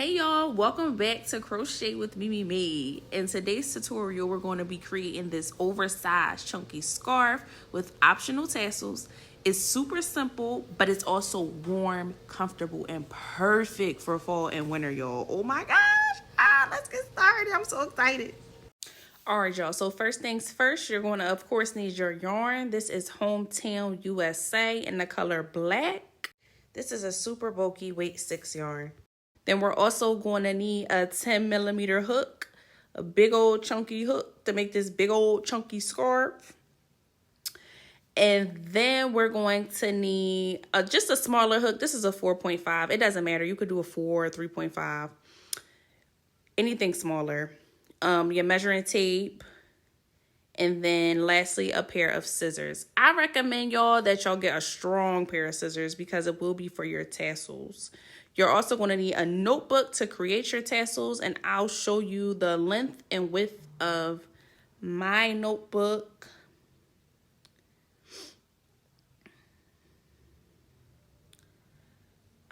Hey y'all, welcome back to Crochet with MeMiMade. In today's tutorial, we're going to be creating this oversized chunky scarf with optional tassels. It's super simple, but it's also warm, comfortable, and perfect for fall and winter, y'all. Oh my gosh, let's get started. I'm so excited. All right, y'all, so first things first, you're going to, of course, need your yarn. This is Hometown USA in the color black. This is a super bulky weight 6 yarn. Then we're also going to need a 10mm hook, a big old chunky hook to make this big old chunky scarf. And then we're going to need just a smaller hook. This is a 4.5. It doesn't matter. You could do a 4 or 3.5. Anything smaller. Your measuring tape. And then lastly, a pair of scissors. I recommend y'all that y'all get a strong pair of scissors because it will be for your tassels. You're also going to need a notebook to create your tassels, and I'll show you the length and width of my notebook.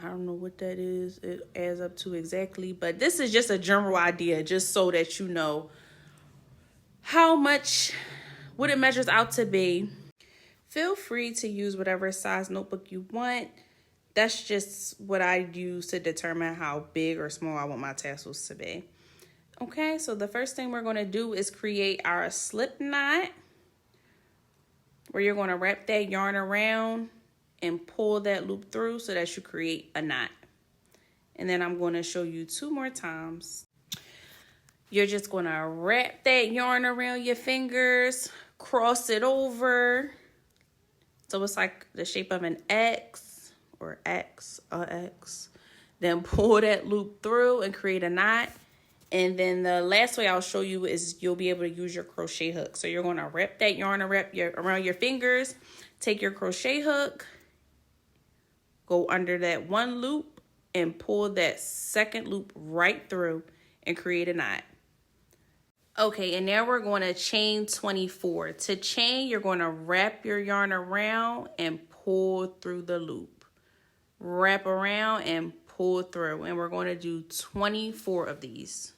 I don't know what that is. It adds up to exactly, but this is just a general idea, just so that you know how much, what it measures out to be. Feel free to use whatever size notebook you want. That's just what I use to determine how big or small I want my tassels to be. Okay, so the first thing we're going to do is create our slip knot, where you're going to wrap that yarn around and pull that loop through so that you create a knot. And then I'm going to show you 2 more times. You're just going to wrap that yarn around your fingers, cross it over so it's like the shape of an X. Or X, then pull that loop through and create a knot. And then the last way I'll show you is you'll be able to use your crochet hook. So you're going to wrap that yarn around your fingers, take your crochet hook, go under that one loop and pull that second loop right through and create a knot. Okay, and now we're going to chain 24. To chain, you're going to wrap your yarn around and pull through the loop. Wrap around and pull through, and we're going to do 24 of these.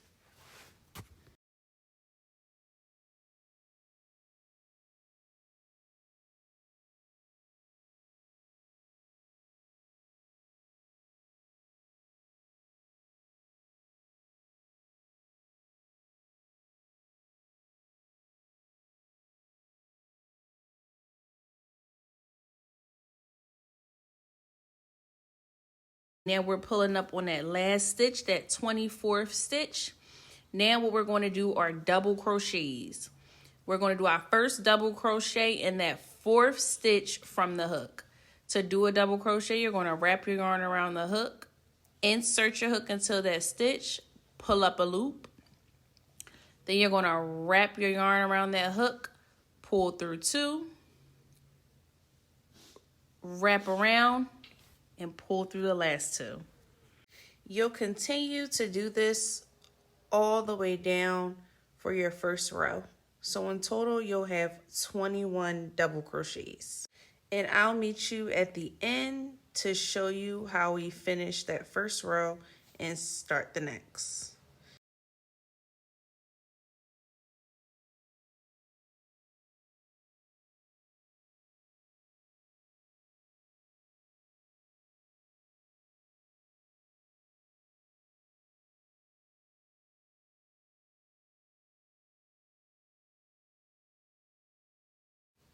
Now we're pulling up on that last stitch, that 24th stitch. Now what we're going to do are double crochets. We're going to do our first double crochet in that 4th stitch from the hook. To do a double crochet, you're going to wrap your yarn around the hook, insert your hook into that stitch, pull up a loop. Then you're going to wrap your yarn around that hook, pull through 2, wrap around, and pull through the last 2. You'll continue to do this all the way down for your first row. So in total, you'll have 21 double crochets. And I'll meet you at the end to show you how we finish that first row and start the next.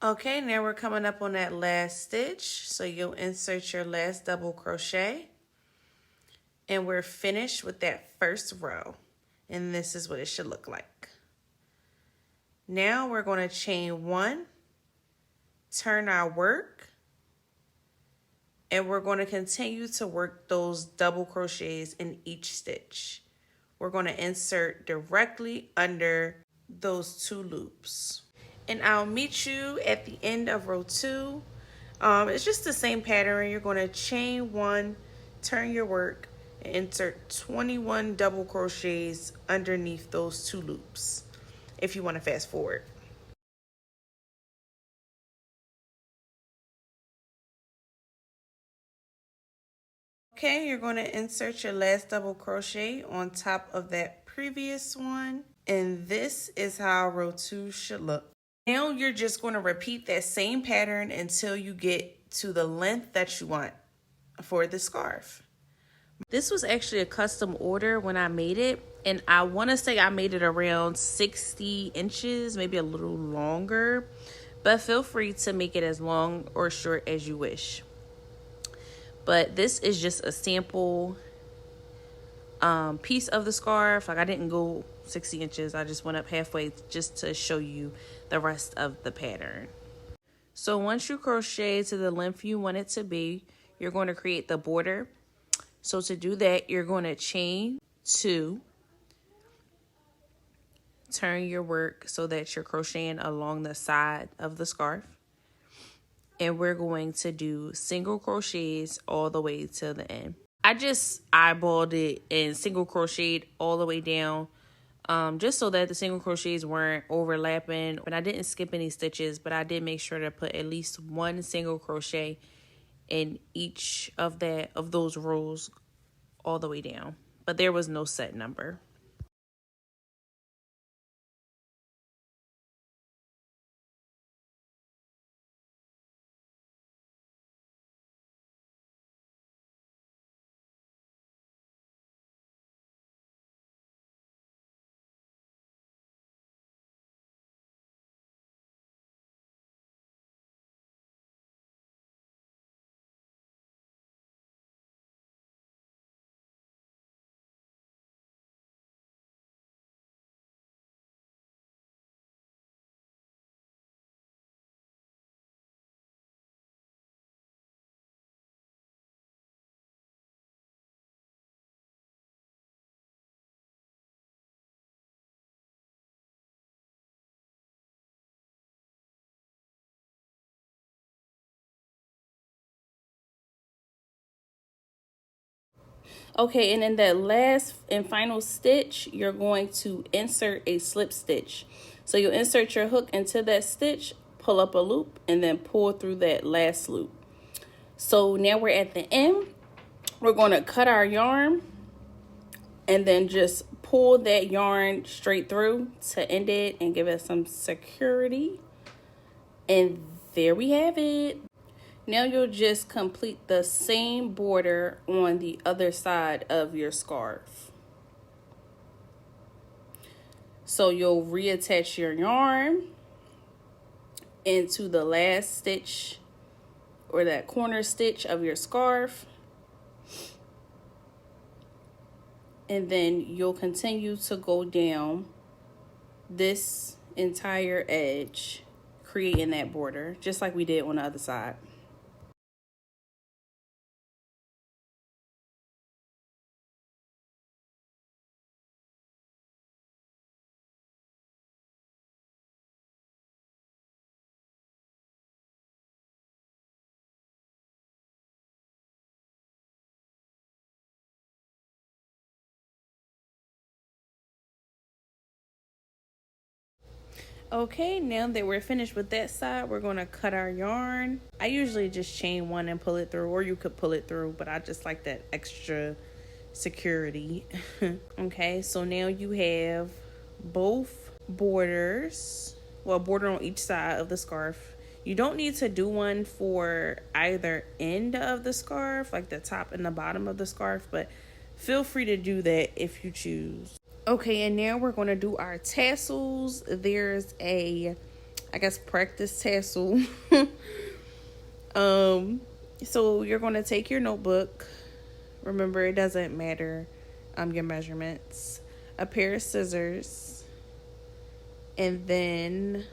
Okay, now we're coming up on that last stitch. So you'll insert your last double crochet. And we're finished with that first row. And this is what it should look like. Now we're going to chain 1, turn our work, and we're going to continue to work those double crochets in each stitch. We're going to insert directly under those 2 loops. And I'll meet you at the end of row 2. It's just the same pattern. You're going to chain 1, turn your work, and insert 21 double crochets underneath those 2 loops if you want to fast forward. Okay. Okay, you're going to insert your last double crochet on top of that previous one. And this is how row 2 should look. Now you're just going to repeat that same pattern until you get to the length that you want for the scarf. This was actually a custom order when I made it, and I want to say I made it around 60 inches, maybe a little longer, but feel free to make it as long or short as you wish. But this is just a sample piece of the scarf. Like, I didn't go 60 inches, I just went up halfway just to show you the rest of the pattern. So once you crochet to the length you want it to be, you're going to create the border. So to do that, you're going to chain 2, turn your work so that you're crocheting along the side of the scarf, and we're going to do single crochets all the way to the end. I just eyeballed it and single crocheted all the way down, just so that the single crochets weren't overlapping. But I didn't skip any stitches, but I did make sure to put at least one single crochet in each of those rows all the way down, but there was no set number. Okay, and in that last and final stitch, you're going to insert a slip stitch. So you'll insert your hook into that stitch, pull up a loop, and then pull through that last loop. So now we're at the end. We're going to cut our yarn and then just pull that yarn straight through to end it and give it some security. And there we have it. Now you'll just complete the same border on the other side of your scarf. So you'll reattach your yarn into the last stitch or that corner stitch of your scarf. And then you'll continue to go down this entire edge, creating that border, just like we did on the other side. Okay, now that we're finished with that side, we're going to cut our yarn. I usually just chain one and pull it through, or you could pull it through, but I just like that extra security. Okay, so now you have both borders, well, border on each side of the scarf. You don't need to do one for either end of the scarf, like the top and the bottom of the scarf, but feel free to do that if you choose. Okay, and now we're going to do our tassels. There's a, I guess, practice tassel. So you're going to take your notebook. Remember, it doesn't matter your measurements. A pair of scissors. And then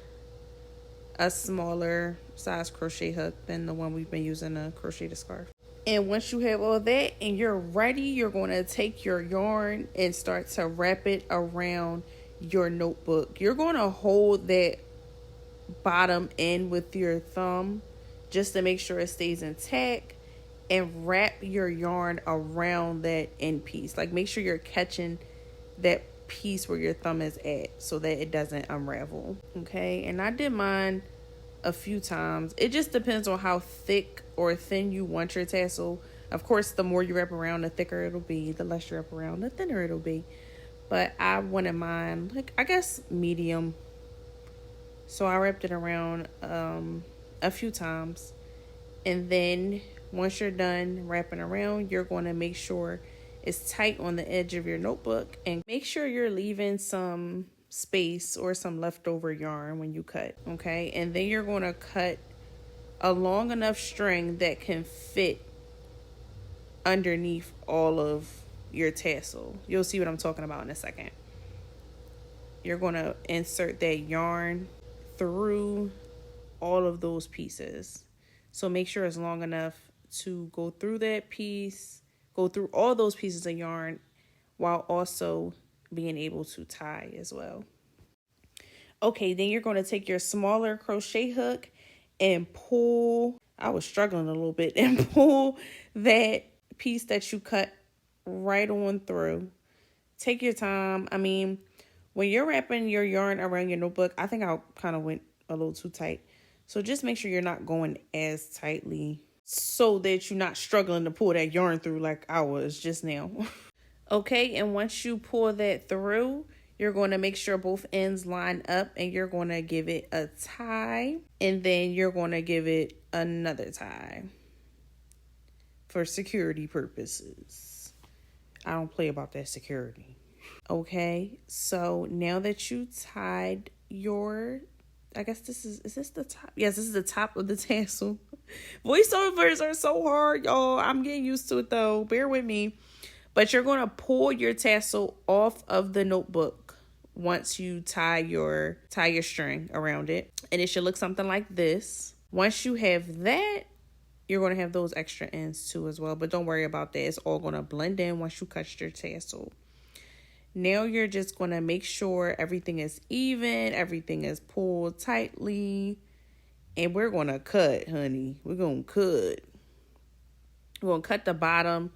a smaller size crochet hook than the one we've been using to crochet the scarf. And once you have all that and you're ready, you're going to take your yarn and start to wrap it around your notebook. You're going to hold that bottom end with your thumb just to make sure it stays intact, and wrap your yarn around that end piece. Like, make sure you're catching that piece where your thumb is at so that it doesn't unravel. Okay, and I did mine a few times. It just depends on how thick or thin you want your tassel. Of course, the more you wrap around, the thicker it'll be. The less you wrap around, the thinner it'll be. But I wanted mine, like, I guess medium. So I wrapped it around a few times. And then once you're done wrapping around, you're going to make sure it's tight on the edge of your notebook. And make sure you're leaving some space or some leftover yarn when you cut, okay? And then you're going to cut a long enough string that can fit underneath all of your tassel. You'll see what I'm talking about in a second. You're going to insert that yarn through all of those pieces. So make sure it's long enough to go through that piece, go through all those pieces of yarn, while also being able to tie as well. Okay, then you're going to take your smaller crochet hook and pull, I was struggling a little bit, and pull that piece that you cut right on through. Take your time. I mean, when you're wrapping your yarn around your notebook, I think I kind of went a little too tight. So just make sure you're not going as tightly so that you're not struggling to pull that yarn through like I was just now. Okay, and once you pull that through, you're going to make sure both ends line up, and you're going to give it a tie, and then you're going to give it another tie for security purposes. I don't play about that security. Okay, so now that you tied your, I guess is this the top? Yes, this is the top of the tassel. Voiceovers are so hard, y'all. I'm getting used to it though. Bear with me. But you're going to pull your tassel off of the notebook once you tie your string around it. And it should look something like this. Once you have that, you're going to have those extra ends too as well. But don't worry about that. It's all going to blend in once you cut your tassel. Now you're just going to make sure everything is even, everything is pulled tightly. And we're going to cut, honey. We're going to cut. We're going to cut the bottom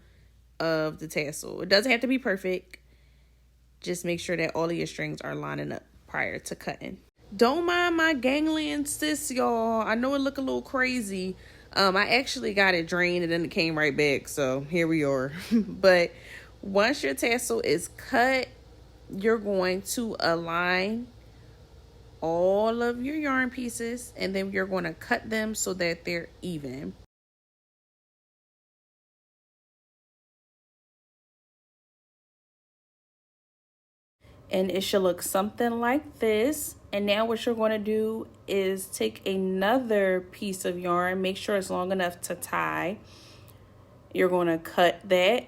of the tassel. It doesn't have to be perfect. Just make sure that all of your strings are lining up prior to cutting. Don't mind my ganglion sis, y'all. I know it look a little crazy. I actually got it drained and then it came right back. So here we are. But once your tassel is cut, you're going to align all of your yarn pieces, and then you're going to cut them so that they're even. And it should look something like this. And now what you're going to do is take another piece of yarn, make sure it's long enough to tie. You're going to cut that.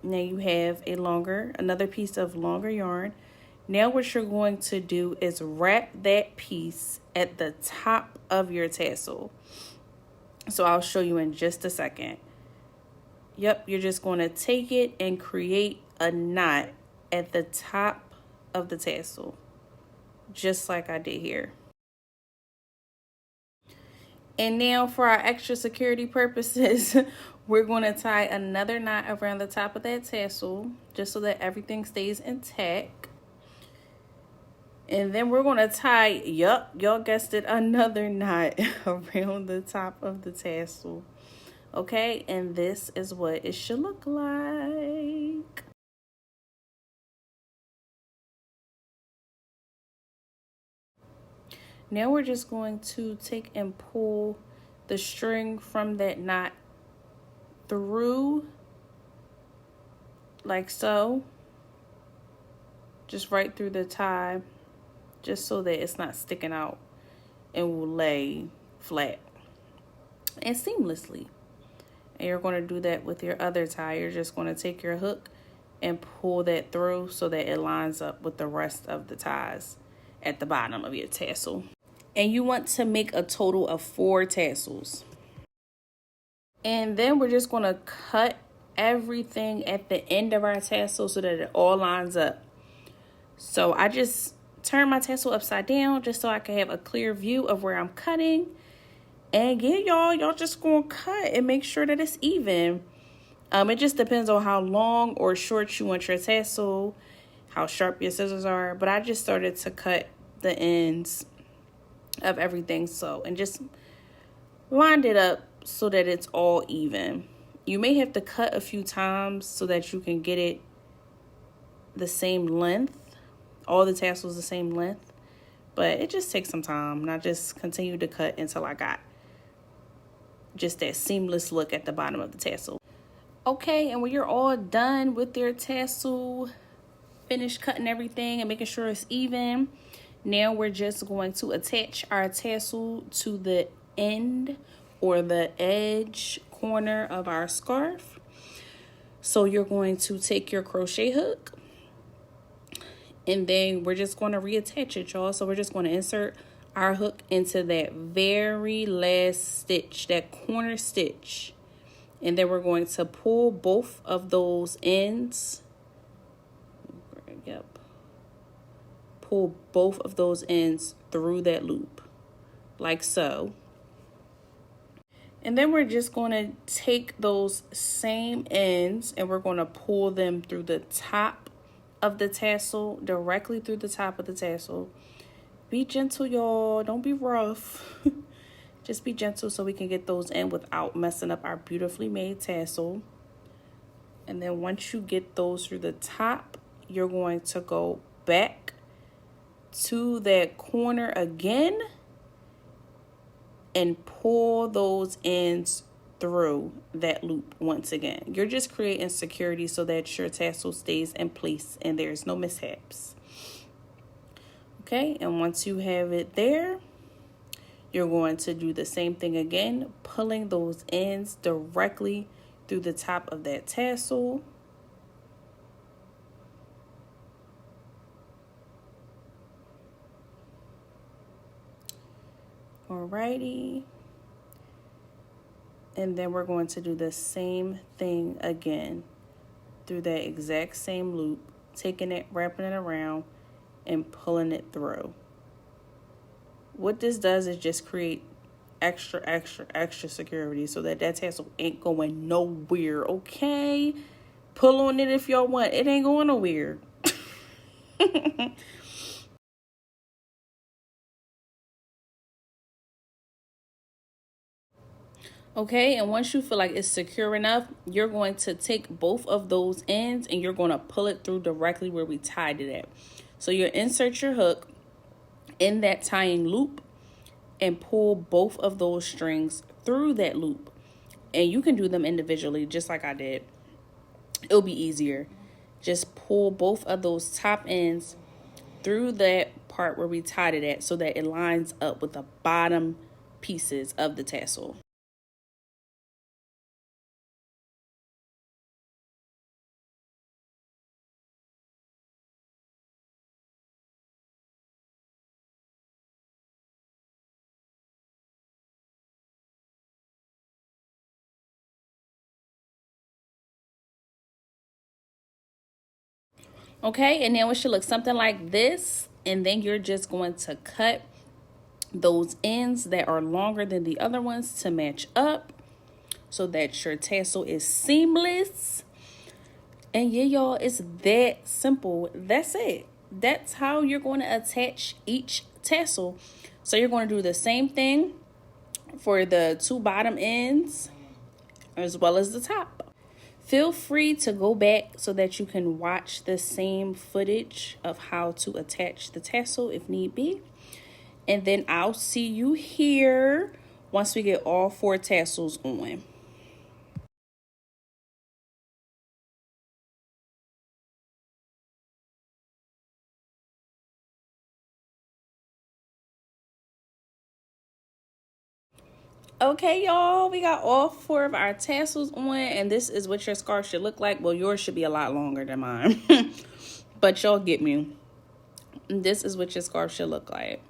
Now you have another piece of longer yarn. Now what you're going to do is wrap that piece at the top of your tassel. So I'll show you in just a second. Yep, you're just going to take it and create a knot at the top of the tassel, just like I did here. And now for our extra security purposes, we're going to tie another knot around the top of that tassel, just so that everything stays intact. And then we're going to tie, yup, y'all guessed it, another knot around the top of the tassel. Okay, and this is what it should look like. Now we're just going to take and pull the string from that knot through, like so, just right through the tie, just so that it's not sticking out and will lay flat and seamlessly. And you're going to do that with your other tie. You're just going to take your hook and pull that through so that it lines up with the rest of the ties at the bottom of your tassel. And you want to make a total of 4 tassels. And then we're just going to cut everything at the end of our tassel so that it all lines up. So I just turn my tassel upside down just so I can have a clear view of where I'm cutting. And yeah, y'all just gonna cut and make sure that it's even. It just depends on how long or short you want your tassel, how sharp your scissors are. But I just started to cut the ends of everything, so, and just lined it up so that it's all even. You may have to cut a few times so that you can get it the same length, all the tassels the same length, but it just takes some time, and I just continued to cut until I got just that seamless look at the bottom of the tassel. Okay, and when you're all done with your tassel, finished cutting everything and making sure it's even, now we're just going to attach our tassel to the end or the edge corner of our scarf. So you're going to take your crochet hook, and then we're just going to reattach it, y'all. So we're just going to insert our hook into that very last stitch, that corner stitch. And then we're going to pull both of those ends. Yep. Pull both of those ends through that loop, like so. And then we're just going to take those same ends and we're going to pull them through the top of the tassel, directly through the top of the tassel. Be gentle, y'all. Don't be rough. Just be gentle so we can get those in without messing up our beautifully made tassel. And then once you get those through the top, you're going to go back to that corner again and pull those ends through that loop once again. You're just creating security so that your tassel stays in place and there's no mishaps. Okay, and once you have it there, you're going to do the same thing again, pulling those ends directly through the top of that tassel. Alrighty. And then we're going to do the same thing again through that exact same loop, taking it, wrapping it around, and pulling it through. What this does is just create extra security so that that tassel ain't going nowhere, okay? Pull on it if y'all want. It ain't going nowhere. Okay, and once you feel like it's secure enough, you're going to take both of those ends and you're going to pull it through directly where we tied it at. So you insert your hook in that tying loop and pull both of those strings through that loop. And you can do them individually just like I did. It'll be easier. Just pull both of those top ends through that part where we tied it at so that it lines up with the bottom pieces of the tassel. Okay, and then it should look something like this. And then you're just going to cut those ends that are longer than the other ones to match up so that your tassel is seamless. And yeah, y'all, it's that simple. That's it. That's how you're going to attach each tassel. So you're going to do the same thing for the two bottom ends as well as the top. Feel free to go back so that you can watch the same footage of how to attach the tassel if need be. And then I'll see you here once we get all 4 tassels on. Okay, y'all, we got all 4 of our tassels on, and this is what your scarf should look like. Well, yours should be a lot longer than mine, but y'all get me. This is what your scarf should look like.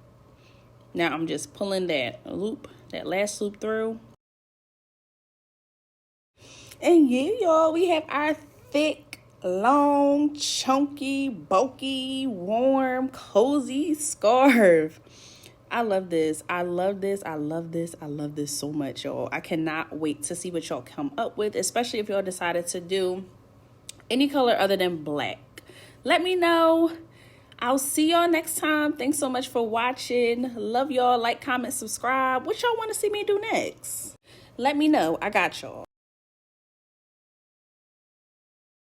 Now I'm just pulling that loop, that last loop through. And yeah, y'all, we have our thick, long, chunky, bulky, warm, cozy scarf. I love this. I love this. I love this. I love this so much, y'all. I cannot wait to see what y'all come up with, especially if y'all decided to do any color other than black. Let me know. I'll see y'all next time. Thanks so much for watching. Love y'all. Like, comment, subscribe. What y'all want to see me do next? Let me know. I got y'all.